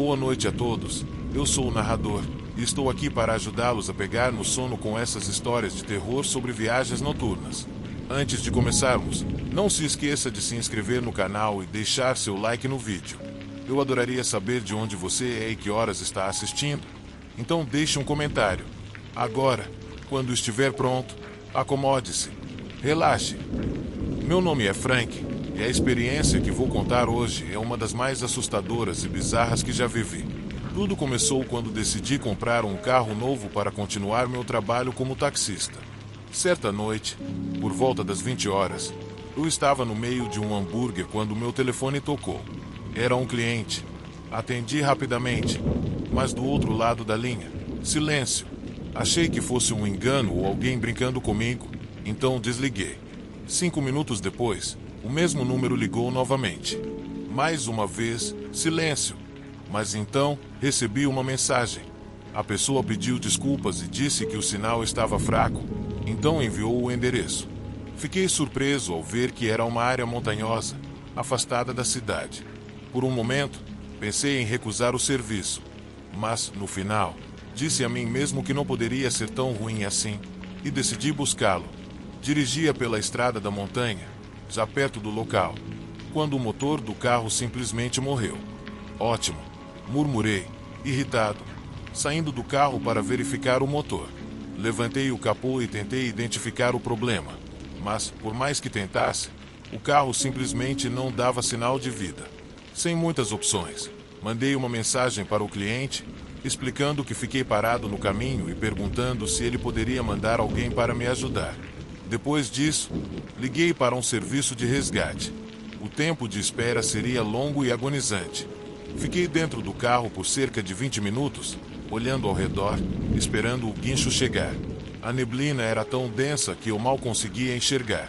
Boa noite a todos, eu sou o narrador, e estou aqui para ajudá-los a pegar no sono com essas histórias de terror sobre viagens noturnas. Antes de começarmos, não se esqueça de se inscrever no canal e deixar seu like no vídeo. Eu adoraria saber de onde você é e que horas está assistindo. Então deixe um comentário. Agora, quando estiver pronto, acomode-se. Relaxe. Meu nome é Frank, e a experiência que vou contar hoje é uma das mais assustadoras e bizarras que já vivi. Tudo começou quando decidi comprar um carro novo para continuar meu trabalho como taxista. Certa noite, por volta das 20 horas, eu estava no meio de um hambúrguer quando meu telefone tocou. Era um cliente. Atendi rapidamente, mas do outro lado da linha, silêncio. Achei que fosse um engano ou alguém brincando comigo, então desliguei. 5 minutos depois, o mesmo número ligou novamente. Mais uma vez, silêncio. Mas então, recebi uma mensagem. A pessoa pediu desculpas e disse que o sinal estava fraco, então enviou o endereço. Fiquei surpreso ao ver que era uma área montanhosa, afastada da cidade. Por um momento, pensei em recusar o serviço, mas, no final, disse a mim mesmo que não poderia ser tão ruim assim, e decidi buscá-lo. Dirigia pela estrada da montanha, já perto do local, quando o motor do carro simplesmente morreu. Ótimo, murmurei, irritado, saindo do carro para verificar o motor. Levantei o capô e tentei identificar o problema, mas, por mais que tentasse, o carro simplesmente não dava sinal de vida. Sem muitas opções, mandei uma mensagem para o cliente, explicando que fiquei parado no caminho e perguntando se ele poderia mandar alguém para me ajudar. Depois disso, liguei para um serviço de resgate. O tempo de espera seria longo e agonizante. Fiquei dentro do carro por cerca de 20 minutos, olhando ao redor, esperando o guincho chegar. A neblina era tão densa que eu mal conseguia enxergar.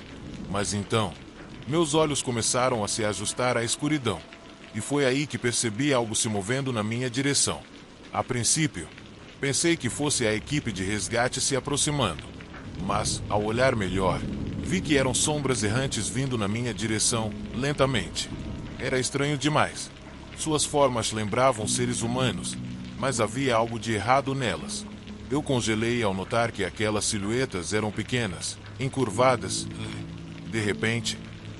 Mas então, meus olhos começaram a se ajustar à escuridão. E foi aí que percebi algo se movendo na minha direção. A princípio, pensei que fosse a equipe de resgate se aproximando. Mas, ao olhar melhor, vi que eram sombras errantes vindo na minha direção, lentamente. Era estranho demais. Suas formas lembravam seres humanos, mas havia algo de errado nelas. Eu congelei ao notar que aquelas silhuetas eram pequenas, encurvadas. De repente,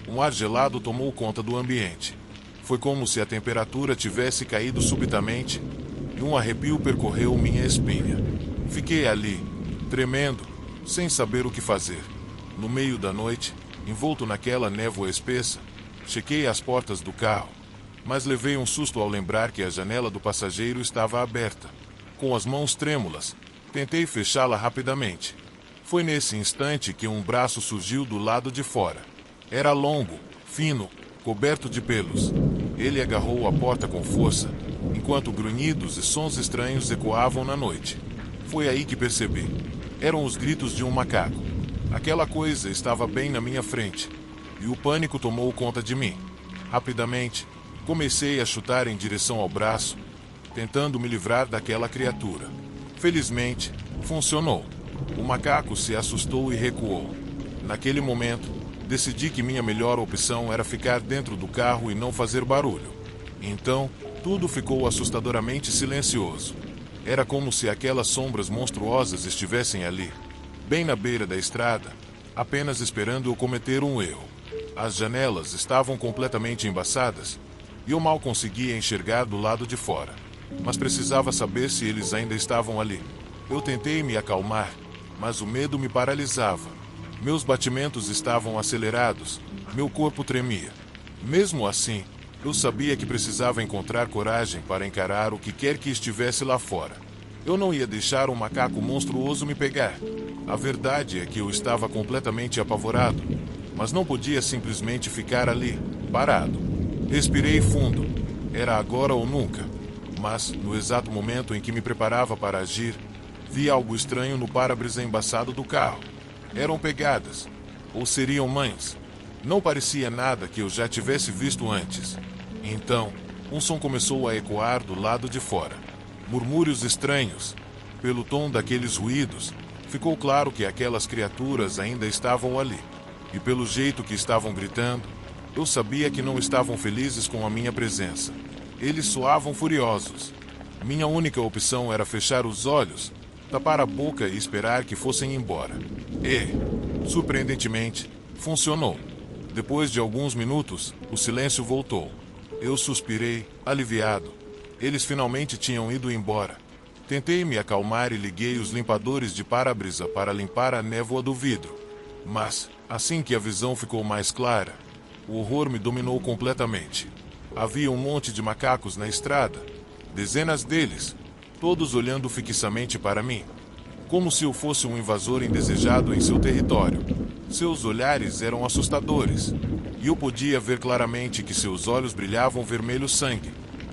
um ar gelado tomou conta do ambiente. Foi como se a temperatura tivesse caído subitamente, e um arrepio percorreu minha espinha. Fiquei ali, tremendo, sem saber o que fazer. No meio da noite, envolto naquela névoa espessa, chequei as portas do carro, mas levei um susto ao lembrar que a janela do passageiro estava aberta. Com as mãos trêmulas, tentei fechá-la rapidamente. Foi nesse instante que um braço surgiu do lado de fora. Era longo, fino, coberto de pelos. Ele agarrou a porta com força, enquanto grunhidos e sons estranhos ecoavam na noite. Foi aí que percebi. Eram os gritos de um macaco. Aquela coisa estava bem na minha frente, e o pânico tomou conta de mim. Rapidamente, comecei a chutar em direção ao braço, tentando me livrar daquela criatura. Felizmente, funcionou. O macaco se assustou e recuou. Naquele momento, decidi que minha melhor opção era ficar dentro do carro e não fazer barulho. Então, tudo ficou assustadoramente silencioso. Era como se aquelas sombras monstruosas estivessem ali, bem na beira da estrada, apenas esperando eu cometer um erro. As janelas estavam completamente embaçadas, e eu mal conseguia enxergar do lado de fora. Mas precisava saber se eles ainda estavam ali. Eu tentei me acalmar, mas o medo me paralisava. Meus batimentos estavam acelerados, meu corpo tremia. Mesmo assim, eu sabia que precisava encontrar coragem para encarar o que quer que estivesse lá fora. Eu não ia deixar um macaco monstruoso me pegar. A verdade é que eu estava completamente apavorado, mas não podia simplesmente ficar ali, parado. Respirei fundo. Era agora ou nunca. Mas, no exato momento em que me preparava para agir, vi algo estranho no para-brisa embaçado do carro. Eram pegadas, ou seriam mães. Não parecia nada que eu já tivesse visto antes. Então, um som começou a ecoar do lado de fora. Murmúrios estranhos. Pelo tom daqueles ruídos, ficou claro que aquelas criaturas ainda estavam ali. E pelo jeito que estavam gritando, eu sabia que não estavam felizes com a minha presença. Eles soavam furiosos. Minha única opção era fechar os olhos, tapar a boca e esperar que fossem embora. E, surpreendentemente, funcionou. Depois de alguns minutos, o silêncio voltou. Eu suspirei, aliviado. Eles finalmente tinham ido embora. Tentei me acalmar e liguei os limpadores de para-brisa para limpar a névoa do vidro. Mas, assim que a visão ficou mais clara, o horror me dominou completamente. Havia um monte de macacos na estrada, dezenas deles, todos olhando fixamente para mim, como se eu fosse um invasor indesejado em seu território. Seus olhares eram assustadores, e eu podia ver claramente que seus olhos brilhavam vermelho sangue,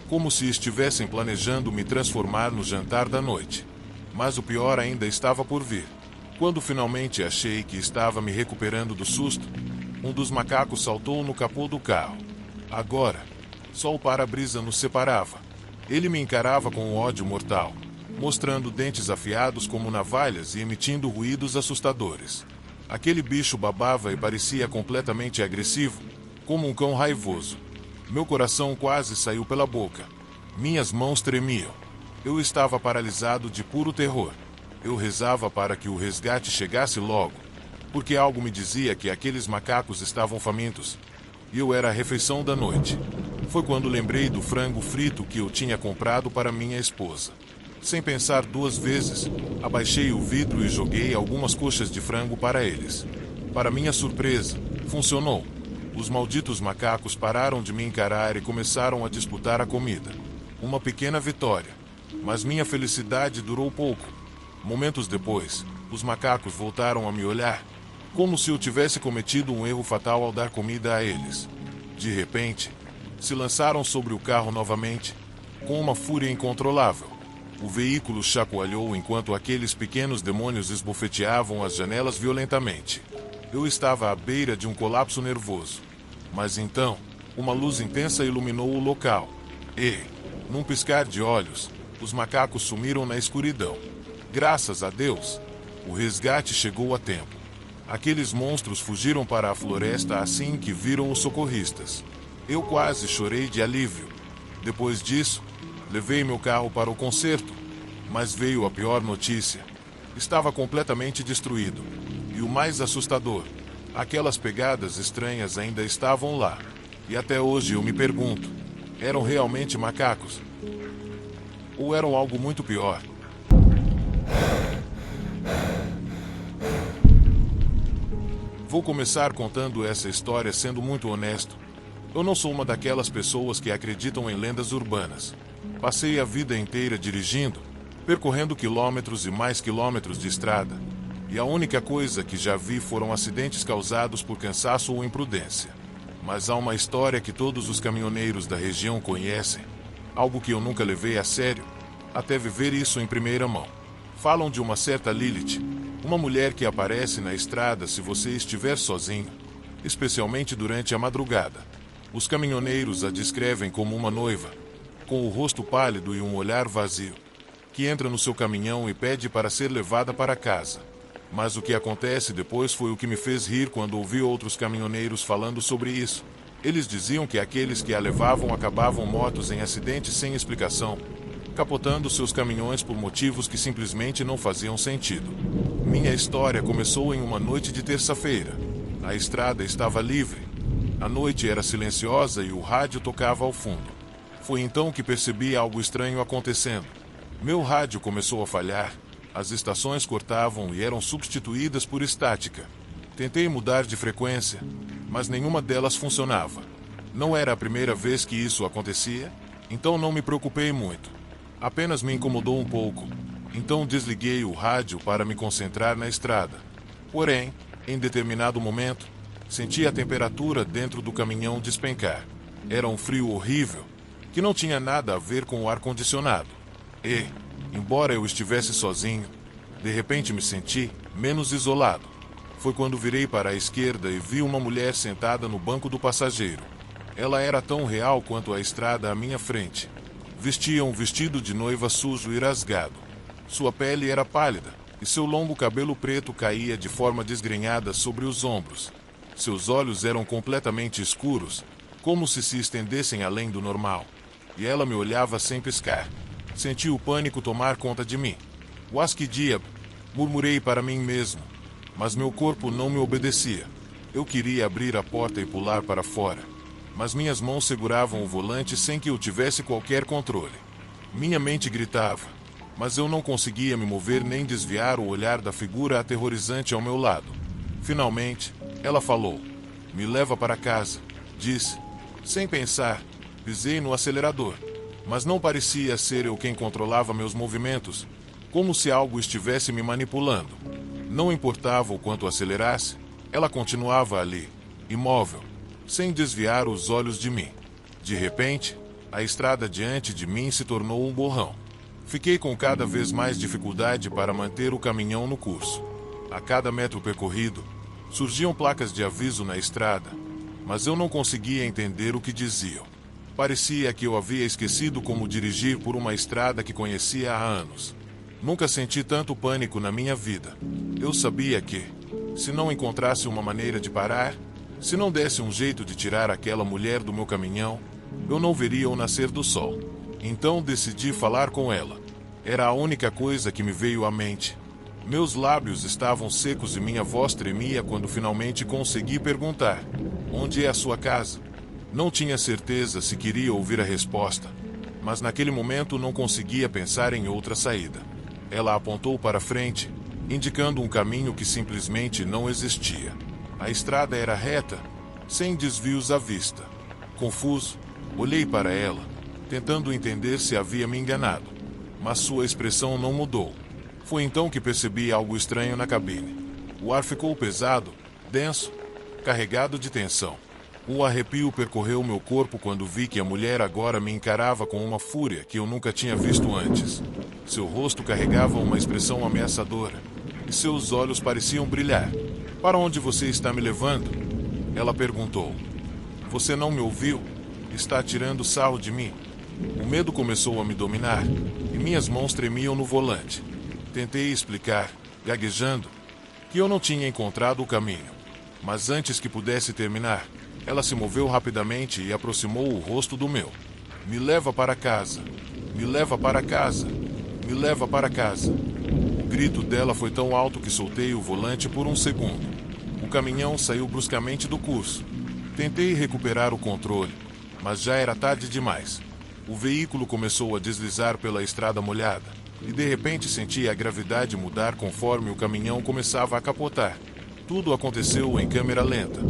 como se estivessem planejando me transformar no jantar da noite. Mas o pior ainda estava por vir. Quando finalmente achei que estava me recuperando do susto, um dos macacos saltou no capô do carro. Agora, só o para-brisa nos separava. Ele me encarava com um ódio mortal, mostrando dentes afiados como navalhas e emitindo ruídos assustadores. Aquele bicho babava e parecia completamente agressivo, como um cão raivoso. Meu coração quase saiu pela boca. Minhas mãos tremiam. Eu estava paralisado de puro terror. Eu rezava para que o resgate chegasse logo, porque algo me dizia que aqueles macacos estavam famintos, e eu era a refeição da noite. Foi quando lembrei do frango frito que eu tinha comprado para minha esposa. Sem pensar duas vezes, abaixei o vidro e joguei algumas coxas de frango para eles. Para minha surpresa, funcionou. Os malditos macacos pararam de me encarar e começaram a disputar a comida. Uma pequena vitória, mas minha felicidade durou pouco. Momentos depois, os macacos voltaram a me olhar, como se eu tivesse cometido um erro fatal ao dar comida a eles. De repente, se lançaram sobre o carro novamente, com uma fúria incontrolável. O veículo chacoalhou enquanto aqueles pequenos demônios esbofeteavam as janelas violentamente. Eu estava à beira de um colapso nervoso. Mas então, uma luz intensa iluminou o local. E, num piscar de olhos, os macacos sumiram na escuridão. Graças a Deus, o resgate chegou a tempo. Aqueles monstros fugiram para a floresta assim que viram os socorristas. Eu quase chorei de alívio. Depois disso, levei meu carro para o conserto, mas veio a pior notícia. Estava completamente destruído. E o mais assustador, aquelas pegadas estranhas ainda estavam lá. E até hoje eu me pergunto, eram realmente macacos? Ou eram algo muito pior? Vou começar contando essa história sendo muito honesto. Eu não sou uma daquelas pessoas que acreditam em lendas urbanas. Passei a vida inteira dirigindo, percorrendo quilômetros e mais quilômetros de estrada. E a única coisa que já vi foram acidentes causados por cansaço ou imprudência. Mas há uma história que todos os caminhoneiros da região conhecem, algo que eu nunca levei a sério, até viver isso em primeira mão. Falam de uma certa Lilith, uma mulher que aparece na estrada se você estiver sozinho, especialmente durante a madrugada. Os caminhoneiros a descrevem como uma noiva, com o rosto pálido e um olhar vazio, que entra no seu caminhão e pede para ser levada para casa. Mas o que acontece depois foi o que me fez rir quando ouvi outros caminhoneiros falando sobre isso. Eles diziam que aqueles que a levavam acabavam mortos em acidentes sem explicação, capotando seus caminhões por motivos que simplesmente não faziam sentido. Minha história começou em uma noite de terça-feira. A estrada estava livre. A noite era silenciosa e o rádio tocava ao fundo. Foi então que percebi algo estranho acontecendo. Meu rádio começou a falhar. As estações cortavam e eram substituídas por estática. Tentei mudar de frequência, mas nenhuma delas funcionava. Não era a primeira vez que isso acontecia, então não me preocupei muito. Apenas me incomodou um pouco, então desliguei o rádio para me concentrar na estrada. Porém, em determinado momento, senti a temperatura dentro do caminhão despencar. Era um frio horrível, que não tinha nada a ver com o ar-condicionado. E, embora eu estivesse sozinho, de repente me senti menos isolado. Foi quando virei para a esquerda e vi uma mulher sentada no banco do passageiro. Ela era tão real quanto a estrada à minha frente. Vestia um vestido de noiva sujo e rasgado. Sua pele era pálida, e seu longo cabelo preto caía de forma desgrenhada sobre os ombros. Seus olhos eram completamente escuros, como se estendessem além do normal. e ela me olhava sem piscar. Senti o pânico tomar conta de mim. "Wasquidiab", murmurei para mim mesmo, mas meu corpo não me obedecia. Eu queria abrir a porta e pular para fora, mas minhas mãos seguravam o volante sem que eu tivesse qualquer controle. Minha mente gritava, mas eu não conseguia me mover nem desviar o olhar da figura aterrorizante ao meu lado. Finalmente, ela falou: "Me leva para casa", disse. Sem pensar, pisei no acelerador, mas não parecia ser eu quem controlava meus movimentos, como se algo estivesse me manipulando. Não importava o quanto acelerasse, ela continuava ali, imóvel, sem desviar os olhos de mim. De repente, a estrada diante de mim se tornou um borrão. Fiquei com cada vez mais dificuldade para manter o caminhão no curso. A cada metro percorrido, surgiam placas de aviso na estrada, mas eu não conseguia entender o que diziam. Parecia que eu havia esquecido como dirigir por uma estrada que conhecia há anos. Nunca senti tanto pânico na minha vida. Eu sabia que, se não encontrasse uma maneira de parar, se não desse um jeito de tirar aquela mulher do meu caminhão, eu não veria o nascer do sol. Então decidi falar com ela. Era a única coisa que me veio à mente. Meus lábios estavam secos e minha voz tremia quando finalmente consegui perguntar: "Onde é a sua casa?" Não tinha certeza se queria ouvir a resposta, mas naquele momento não conseguia pensar em outra saída. Ela apontou para frente, indicando um caminho que simplesmente não existia. A estrada era reta, sem desvios à vista. Confuso, olhei para ela, tentando entender se havia me enganado, mas sua expressão não mudou. Foi então que percebi algo estranho na cabine. O ar ficou pesado, denso, carregado de tensão. Um arrepio percorreu meu corpo quando vi que a mulher agora me encarava com uma fúria que eu nunca tinha visto antes. Seu rosto carregava uma expressão ameaçadora, e seus olhos pareciam brilhar. "Para onde você está me levando?" ela perguntou. "Você não me ouviu? Está tirando sarro de mim?" O medo começou a me dominar, e minhas mãos tremiam no volante. Tentei explicar, gaguejando, que eu não tinha encontrado o caminho. Mas antes que pudesse terminar, ela se moveu rapidamente e aproximou o rosto do meu. "Me leva para casa. Me leva para casa. Me leva para casa." O grito dela foi tão alto que soltei o volante por um segundo. O caminhão saiu bruscamente do curso. Tentei recuperar o controle, mas já era tarde demais. O veículo começou a deslizar pela estrada molhada, e de repente senti a gravidade mudar conforme o caminhão começava a capotar. Tudo aconteceu em câmera lenta.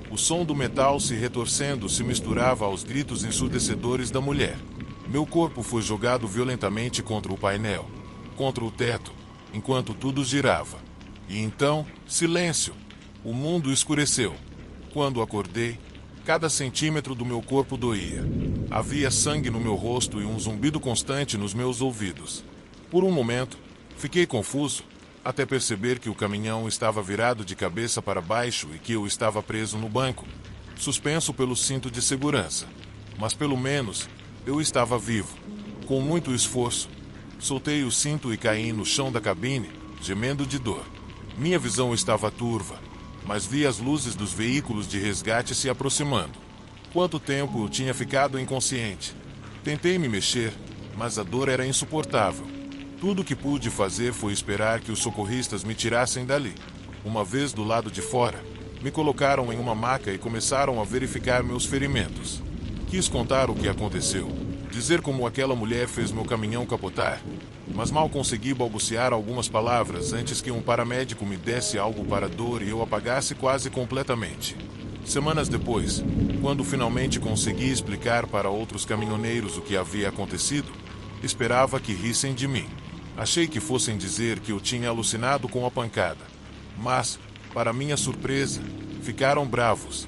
O som do metal se retorcendo se misturava aos gritos ensurdecedores da mulher. Meu corpo foi jogado violentamente contra o painel, contra o teto, enquanto tudo girava. E então, silêncio. O mundo escureceu. Quando acordei, cada centímetro do meu corpo doía. Havia sangue no meu rosto e um zumbido constante nos meus ouvidos. Por um momento, fiquei confuso, até perceber que o caminhão estava virado de cabeça para baixo e que eu estava preso no banco, suspenso pelo cinto de segurança. Mas pelo menos, eu estava vivo. Com muito esforço, soltei o cinto e caí no chão da cabine, gemendo de dor. Minha visão estava turva, mas vi as luzes dos veículos de resgate se aproximando. Quanto tempo eu tinha ficado inconsciente? Tentei me mexer, mas a dor era insuportável. Tudo o que pude fazer foi esperar que os socorristas me tirassem dali. Uma vez do lado de fora, me colocaram em uma maca e começaram a verificar meus ferimentos. Quis contar o que aconteceu, dizer como aquela mulher fez meu caminhão capotar, mas mal consegui balbuciar algumas palavras antes que um paramédico me desse algo para a dor e eu apagasse quase completamente. Semanas depois, quando finalmente consegui explicar para outros caminhoneiros o que havia acontecido, esperava que rissem de mim. Achei que fossem dizer que eu tinha alucinado com a pancada. Mas, para minha surpresa, ficaram bravos.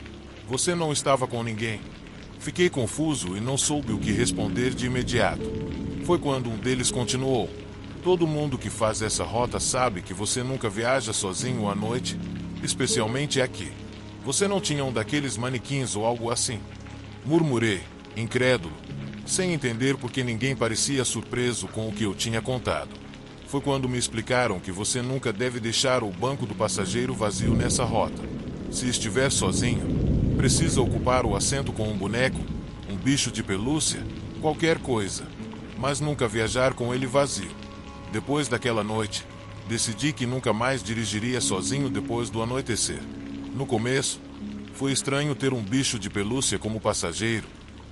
"Você não estava com ninguém." Fiquei confuso e não soube o que responder de imediato. Foi quando um deles continuou: "Todo mundo que faz essa rota sabe que você nunca viaja sozinho à noite, especialmente aqui. Você não tinha um daqueles manequins ou algo assim?" Murmurei, incrédulo, sem entender por que ninguém parecia surpreso com o que eu tinha contado. Foi quando me explicaram que você nunca deve deixar o banco do passageiro vazio nessa rota. Se estiver sozinho, precisa ocupar o assento com um boneco, um bicho de pelúcia, qualquer coisa, mas nunca viajar com ele vazio. Depois daquela noite, decidi que nunca mais dirigiria sozinho depois do anoitecer. No começo, foi estranho ter um bicho de pelúcia como passageiro,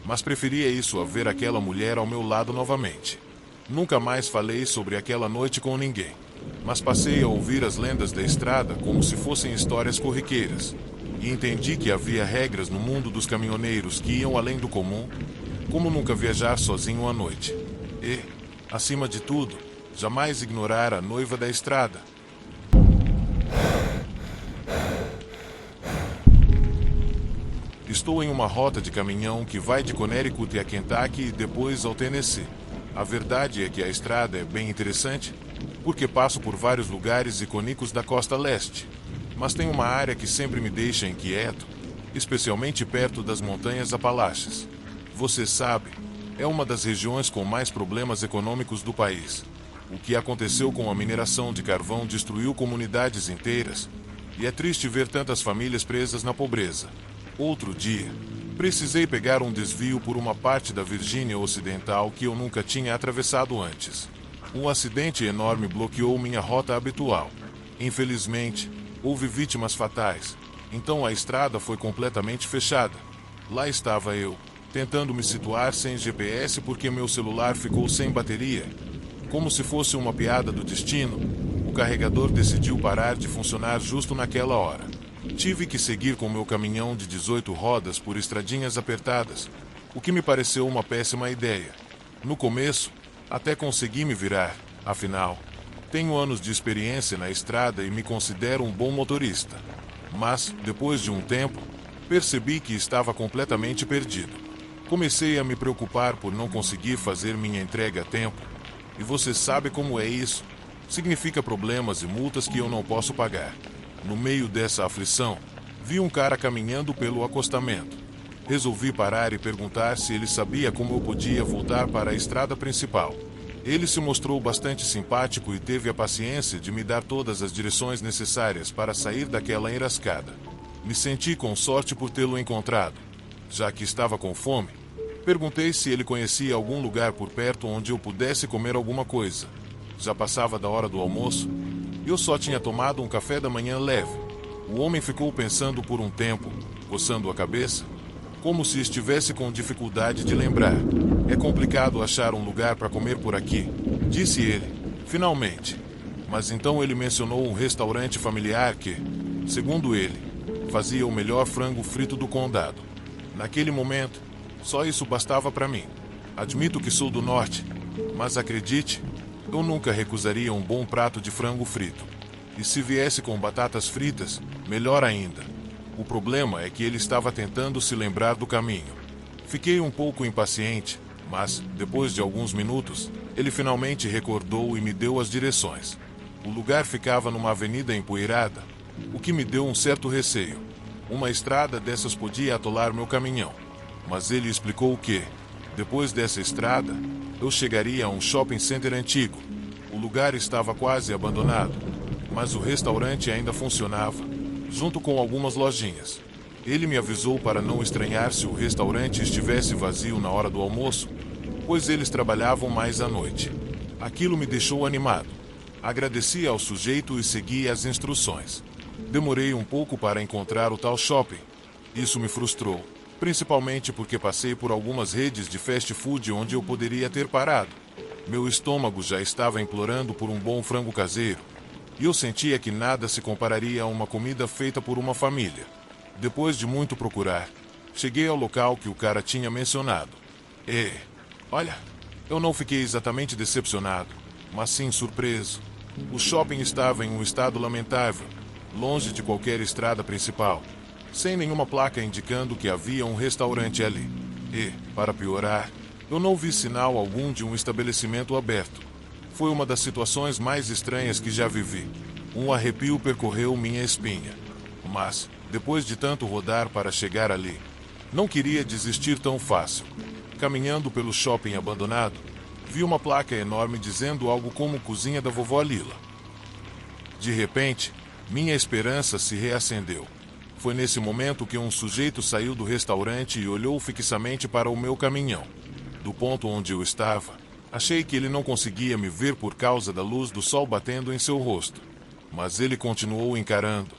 mas preferia isso a ver aquela mulher ao meu lado novamente. Nunca mais falei sobre aquela noite com ninguém, mas passei a ouvir as lendas da estrada como se fossem histórias corriqueiras, e entendi que havia regras no mundo dos caminhoneiros que iam além do comum, como nunca viajar sozinho à noite. E, acima de tudo, jamais ignorar a noiva da estrada. Estou em uma rota de caminhão que vai de Connecticut a Kentucky e depois ao Tennessee. A verdade é que a estrada é bem interessante, porque passo por vários lugares icônicos da costa leste, mas tem uma área que sempre me deixa inquieto, especialmente perto das montanhas Apalaches. Você sabe, é uma das regiões com mais problemas econômicos do país. O que aconteceu com a mineração de carvão destruiu comunidades inteiras, e é triste ver tantas famílias presas na pobreza. Outro dia, precisei pegar um desvio por uma parte da Virgínia Ocidental que eu nunca tinha atravessado antes. Um acidente enorme bloqueou minha rota habitual. Infelizmente, houve vítimas fatais, então a estrada foi completamente fechada. Lá estava eu, tentando me situar sem GPS porque meu celular ficou sem bateria. Como se fosse uma piada do destino, o carregador decidiu parar de funcionar justo naquela hora. Tive que seguir com meu caminhão de 18 rodas por estradinhas apertadas, o que me pareceu uma péssima ideia. No começo, até consegui me virar, afinal, tenho anos de experiência na estrada e me considero um bom motorista. Mas, depois de um tempo, percebi que estava completamente perdido. Comecei a me preocupar por não conseguir fazer minha entrega a tempo, e você sabe como é isso. Significa problemas e multas que eu não posso pagar. No meio dessa aflição, vi um cara caminhando pelo acostamento. Resolvi parar e perguntar se ele sabia como eu podia voltar para a estrada principal. Ele se mostrou bastante simpático e teve a paciência de me dar todas as direções necessárias para sair daquela enrascada. Me senti com sorte por tê-lo encontrado. Já que estava com fome, perguntei se ele conhecia algum lugar por perto onde eu pudesse comer alguma coisa. Já passava da hora do almoço. Eu só tinha tomado um café da manhã leve. O homem ficou pensando por um tempo, coçando a cabeça, como se estivesse com dificuldade de lembrar. É complicado achar um lugar para comer por aqui, disse ele, finalmente. Mas então ele mencionou um restaurante familiar que, segundo ele, fazia o melhor frango frito do condado. Naquele momento, só isso bastava para mim. Admito que sou do norte, mas acredite, eu nunca recusaria um bom prato de frango frito. E se viesse com batatas fritas, melhor ainda. O problema é que ele estava tentando se lembrar do caminho. Fiquei um pouco impaciente, mas, depois de alguns minutos, ele finalmente recordou e me deu as direções. O lugar ficava numa avenida empoeirada, o que me deu um certo receio. Uma estrada dessas podia atolar meu caminhão. Mas ele explicou que, depois dessa estrada, eu chegaria a um shopping center antigo. O lugar estava quase abandonado, mas o restaurante ainda funcionava, junto com algumas lojinhas. Ele me avisou para não estranhar se o restaurante estivesse vazio na hora do almoço, pois eles trabalhavam mais à noite. Aquilo me deixou animado. Agradeci ao sujeito e segui as instruções. Demorei um pouco para encontrar o tal shopping. Isso me frustrou, principalmente porque passei por algumas redes de fast food onde eu poderia ter parado. Meu estômago já estava implorando por um bom frango caseiro, e eu sentia que nada se compararia a uma comida feita por uma família. Depois de muito procurar, cheguei ao local que o cara tinha mencionado. E, olha, eu não fiquei exatamente decepcionado, mas sim surpreso. O shopping estava em um estado lamentável, longe de qualquer estrada principal, sem nenhuma placa indicando que havia um restaurante ali. E, para piorar, eu não vi sinal algum de um estabelecimento aberto. Foi uma das situações mais estranhas que já vivi. Um arrepio percorreu minha espinha. Mas, depois de tanto rodar para chegar ali, não queria desistir tão fácil. Caminhando pelo shopping abandonado, vi uma placa enorme dizendo algo como Cozinha da Vovó Lila. De repente, minha esperança se reacendeu. Foi nesse momento que um sujeito saiu do restaurante e olhou fixamente para o meu caminhão. Do ponto onde eu estava, achei que ele não conseguia me ver por causa da luz do sol batendo em seu rosto. Mas ele continuou encarando,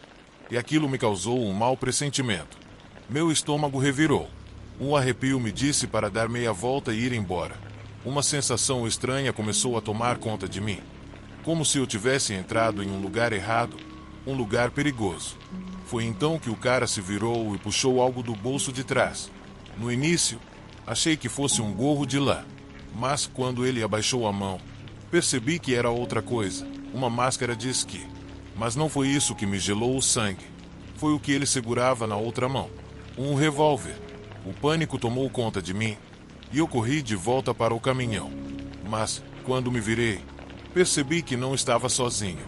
e aquilo me causou um mau pressentimento. Meu estômago revirou. Um arrepio me disse para dar meia volta e ir embora. Uma sensação estranha começou a tomar conta de mim. Como se eu tivesse entrado em um lugar errado, um lugar perigoso. Foi então que o cara se virou e puxou algo do bolso de trás. No início, achei que fosse um gorro de lã, mas quando ele abaixou a mão, percebi que era outra coisa, uma máscara de esqui. Mas não foi isso que me gelou o sangue. Foi o que ele segurava na outra mão. Um revólver. O pânico tomou conta de mim e eu corri de volta para o caminhão. Mas, quando me virei, percebi que não estava sozinho.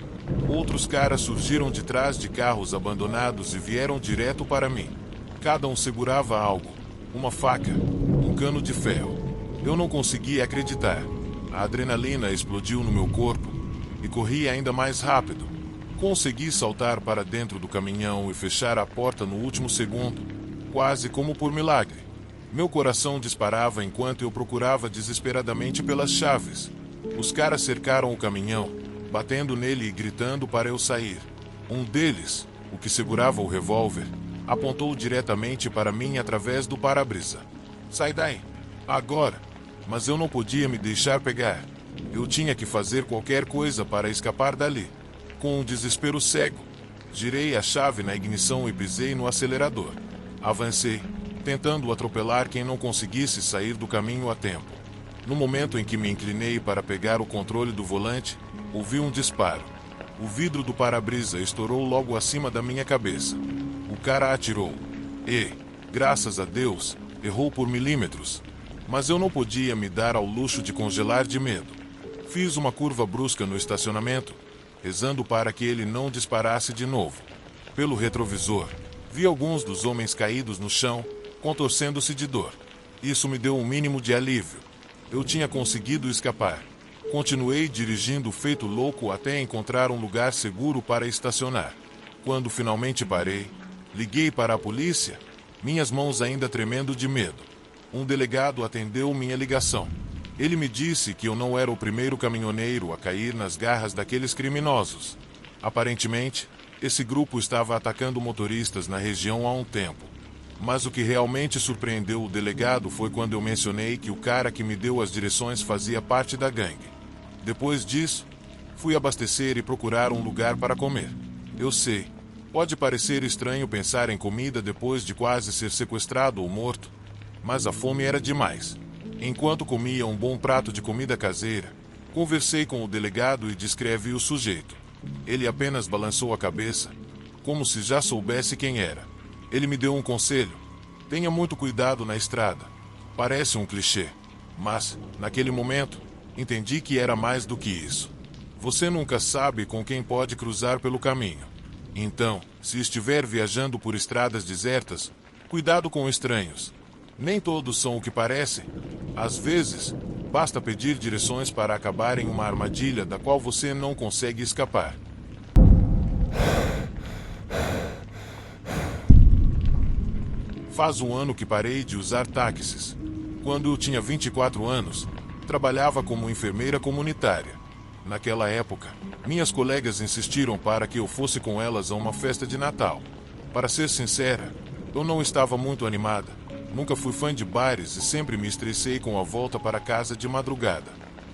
Outros caras surgiram de trás de carros abandonados e vieram direto para mim. Cada um segurava algo. Uma faca, um cano de ferro. Eu não conseguia acreditar. A adrenalina explodiu no meu corpo e corri ainda mais rápido. Consegui saltar para dentro do caminhão e fechar a porta no último segundo, quase como por milagre. Meu coração disparava enquanto eu procurava desesperadamente pelas chaves. Os caras cercaram o caminhão, batendo nele e gritando para eu sair. Um deles, o que segurava o revólver, apontou diretamente para mim através do para-brisa. Sai daí, agora! Mas eu não podia me deixar pegar. Eu tinha que fazer qualquer coisa para escapar dali. Com um desespero cego, girei a chave na ignição e pisei no acelerador. Avancei, tentando atropelar quem não conseguisse sair do caminho a tempo. No momento em que me inclinei para pegar o controle do volante, ouvi um disparo. O vidro do para-brisa estourou logo acima da minha cabeça. O cara atirou. E, graças a Deus, errou por milímetros. Mas eu não podia me dar ao luxo de congelar de medo. Fiz uma curva brusca no estacionamento, rezando para que ele não disparasse de novo. Pelo retrovisor, vi alguns dos homens caídos no chão, contorcendo-se de dor. Isso me deu um mínimo de alívio. Eu tinha conseguido escapar. Continuei dirigindo feito louco até encontrar um lugar seguro para estacionar. Quando finalmente parei, liguei para a polícia, minhas mãos ainda tremendo de medo. Um delegado atendeu minha ligação. Ele me disse que eu não era o primeiro caminhoneiro a cair nas garras daqueles criminosos. Aparentemente, esse grupo estava atacando motoristas na região há um tempo. Mas o que realmente surpreendeu o delegado foi quando eu mencionei que o cara que me deu as direções fazia parte da gangue. Depois disso, fui abastecer e procurar um lugar para comer. Eu sei, pode parecer estranho pensar em comida depois de quase ser sequestrado ou morto, mas a fome era demais. Enquanto comia um bom prato de comida caseira, conversei com o delegado e descrevi o sujeito. Ele apenas balançou a cabeça, como se já soubesse quem era. Ele me deu um conselho: tenha muito cuidado na estrada. Parece um clichê, mas, naquele momento, entendi que era mais do que isso. Você nunca sabe com quem pode cruzar pelo caminho. Então, se estiver viajando por estradas desertas, cuidado com estranhos. Nem todos são o que parecem. Às vezes, basta pedir direções para acabar em uma armadilha da qual você não consegue escapar. Faz um ano que parei de usar táxis. Quando eu tinha 24 anos, trabalhava como enfermeira comunitária. Naquela época, minhas colegas insistiram para que eu fosse com elas a uma festa de Natal. Para ser sincera, eu não estava muito animada. Nunca fui fã de bares e sempre me estressei com a volta para casa de madrugada.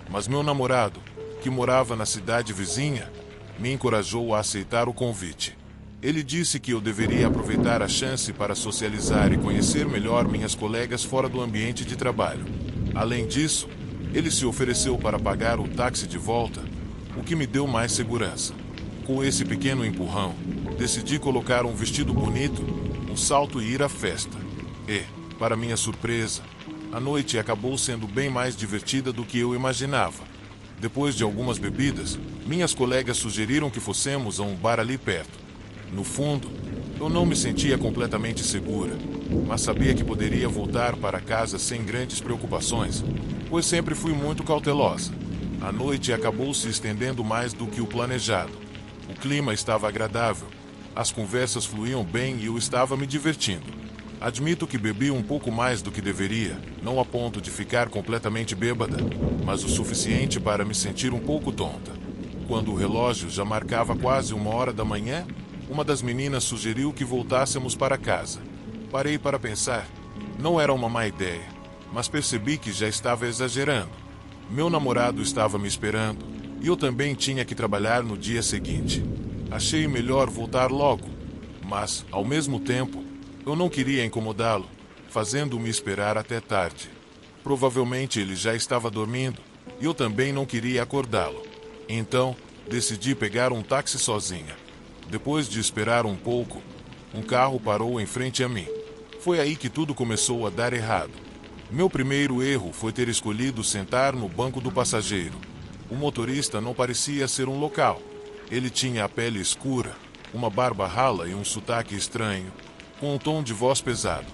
Mas meu namorado, que morava na cidade vizinha, me encorajou a aceitar o convite. Ele disse que eu deveria aproveitar a chance para socializar e conhecer melhor minhas colegas fora do ambiente de trabalho. Além disso, ele se ofereceu para pagar o táxi de volta, o que me deu mais segurança. Com esse pequeno empurrão, decidi colocar um vestido bonito, um salto e ir à festa. E, para minha surpresa, a noite acabou sendo bem mais divertida do que eu imaginava. Depois de algumas bebidas, minhas colegas sugeriram que fossemos a um bar ali perto. No fundo, eu não me sentia completamente segura, mas sabia que poderia voltar para casa sem grandes preocupações, pois sempre fui muito cautelosa. A noite acabou se estendendo mais do que o planejado. O clima estava agradável, as conversas fluíam bem e eu estava me divertindo. Admito que bebi um pouco mais do que deveria, não a ponto de ficar completamente bêbada, mas o suficiente para me sentir um pouco tonta. Quando o relógio já marcava quase 1 hora da manhã, uma das meninas sugeriu que voltássemos para casa. Parei para pensar. Não era uma má ideia, mas percebi que já estava exagerando. Meu namorado estava me esperando, e eu também tinha que trabalhar no dia seguinte. Achei melhor voltar logo, mas, ao mesmo tempo, eu não queria incomodá-lo, fazendo-me esperar até tarde. Provavelmente ele já estava dormindo, e eu também não queria acordá-lo. Então, decidi pegar um táxi sozinha. Depois de esperar um pouco, um carro parou em frente a mim. Foi aí que tudo começou a dar errado. Meu primeiro erro foi ter escolhido sentar no banco do passageiro. O motorista não parecia ser um local. Ele tinha a pele escura, uma barba rala e um sotaque estranho, com um tom de voz pesado.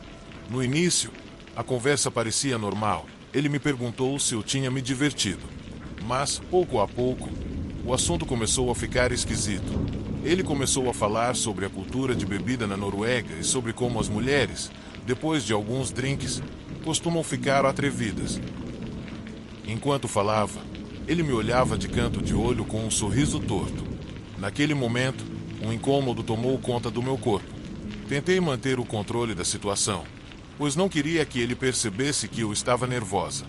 No início, a conversa parecia normal. Ele me perguntou se eu tinha me divertido. Mas, pouco a pouco, o assunto começou a ficar esquisito. Ele começou a falar sobre a cultura de bebida na Noruega e sobre como as mulheres, depois de alguns drinks, costumam ficar atrevidas. Enquanto falava, ele me olhava de canto de olho com um sorriso torto. Naquele momento, um incômodo tomou conta do meu corpo. Tentei manter o controle da situação, pois não queria que ele percebesse que eu estava nervosa.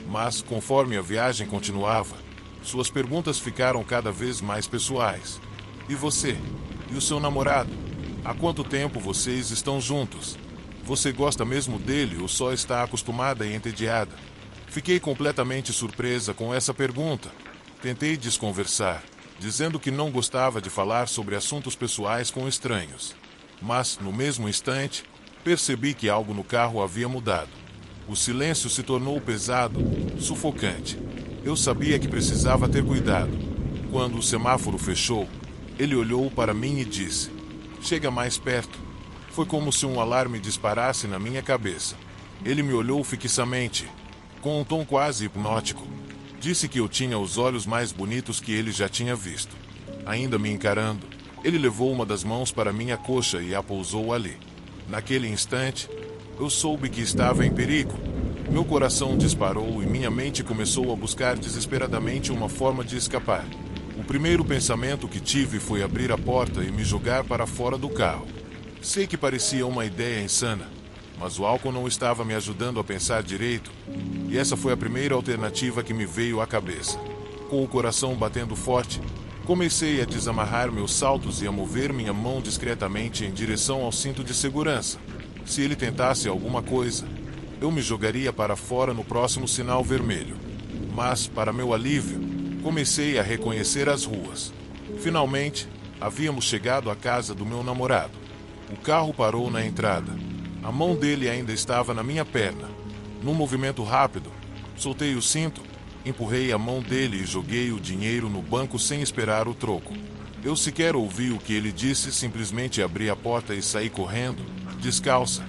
Mas, conforme a viagem continuava, suas perguntas ficaram cada vez mais pessoais. E você? E o seu namorado? Há quanto tempo vocês estão juntos? Você gosta mesmo dele ou só está acostumada e entediada? Fiquei completamente surpresa com essa pergunta. Tentei desconversar, dizendo que não gostava de falar sobre assuntos pessoais com estranhos. Mas, no mesmo instante, percebi que algo no carro havia mudado. O silêncio se tornou pesado, sufocante. Eu sabia que precisava ter cuidado. Quando o semáforo fechou, ele olhou para mim e disse: "Chega mais perto." Foi como se um alarme disparasse na minha cabeça. Ele me olhou fixamente, com um tom quase hipnótico. Disse que eu tinha os olhos mais bonitos que ele já tinha visto. Ainda me encarando, ele levou uma das mãos para minha coxa e a pousou ali. Naquele instante, eu soube que estava em perigo. Meu coração disparou e minha mente começou a buscar desesperadamente uma forma de escapar. O primeiro pensamento que tive foi abrir a porta e me jogar para fora do carro. Sei que parecia uma ideia insana, mas o álcool não estava me ajudando a pensar direito, e essa foi a primeira alternativa que me veio à cabeça. Com o coração batendo forte, comecei a desamarrar meus saltos e a mover minha mão discretamente em direção ao cinto de segurança. Se ele tentasse alguma coisa, eu me jogaria para fora no próximo sinal vermelho. Mas, para meu alívio, comecei a reconhecer as ruas. Finalmente, havíamos chegado à casa do meu namorado. O carro parou na entrada. A mão dele ainda estava na minha perna. Num movimento rápido, soltei o cinto, empurrei a mão dele e joguei o dinheiro no banco sem esperar o troco. Eu sequer ouvi o que ele disse, simplesmente abri a porta e saí correndo, descalça,